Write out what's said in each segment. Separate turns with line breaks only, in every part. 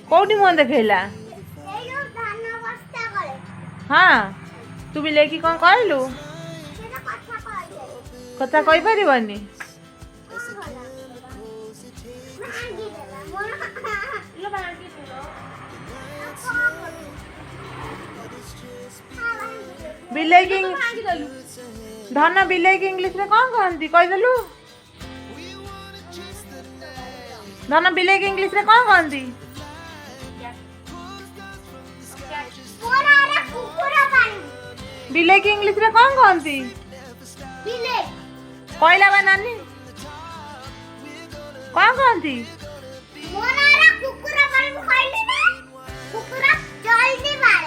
कौटी मुह देखला हाँ तू भी लेकी कौन कहलु कथा कही पारिबनी बिलेई की धन बिलेई की इंग्लिश में कौन कहती कहीदेलु धन बिलेई की इंग्लिश में कौन कहती बिलेई की इंग्लिश में कौन कहती कहला बा नानी कौन कहती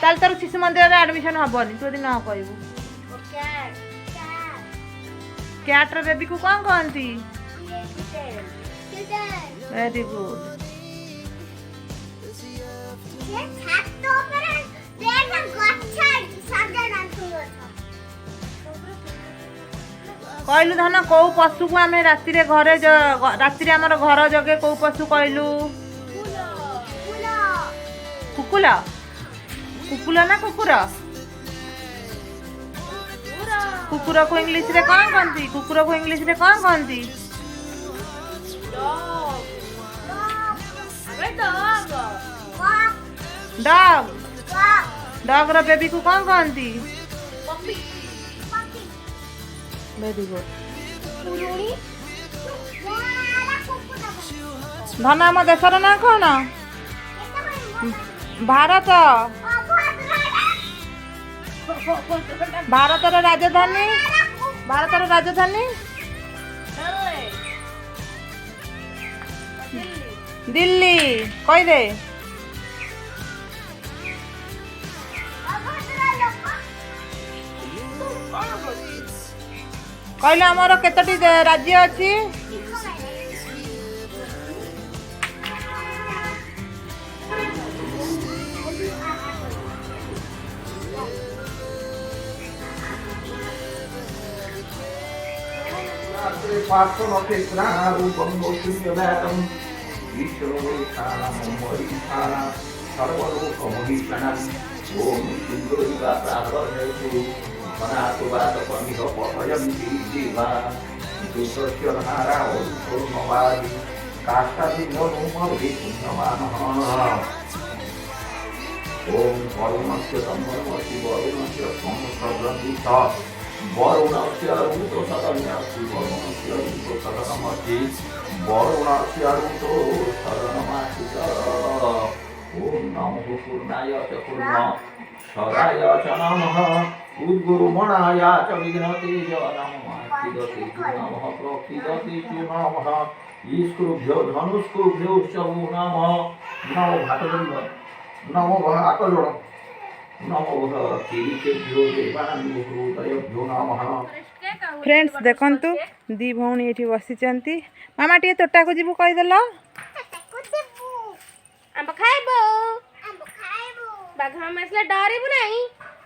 ताल तोर शिशु मंदिर रे एडमिशन हबनी तू यदि न कहबू कैटर बेबी को कौन कहती वेरी गुड कहलु धन कौ पशु को आम राति घरे राति आमर घर जगे कौ पशु कहलु कुकुला कुकुला ना कुकुर कुकुर को इंग्लिश रे कौन कहती कुकुर को इंग्लिश रे कौन कहती डॉग डॉग रो बेबी को कौन कहती वेरी गुड धन आम देशर ना कौन भारत भारत राजधानी दिल्ली कही दे कहले आमर केतोटी राज्य अच्छी
ओम वरुणस्य तन्मयमसि वरुणस्य संसर्गन्धित वरुणस्य ऋतो सदन्यस्ति वरुणस्य ऋतो सदनमस्ति वरुणस्य ऋतो सदनमस्ति ओम नमो पूर्णाय च पूर्ण सदाय च नमः उद्गुरुमणाय च विघ्नतेज नमः क्षिदते च नमः प्रक्षिदते च नमः ईश्वरुभ्यो धनुष्कुभ्यो च नमः नमो भातजन्म नमो भातजोड़ नमो भक्तिभ्यो देवानुहृदयभ्यो नमः।
फ्रेंड्स देखंतु दी भौणी एठी बसिचंती मामा टिए तोटा को जीवु कहिदेल
आंब खाइबो बाघ हम असले डरिबु नाही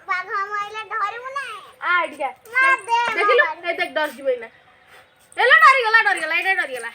बाघ हम आइले डरिबु नाही आ इडिया देखिलु ए देख डर जीवै ना एला डरी गला एटा डरी गला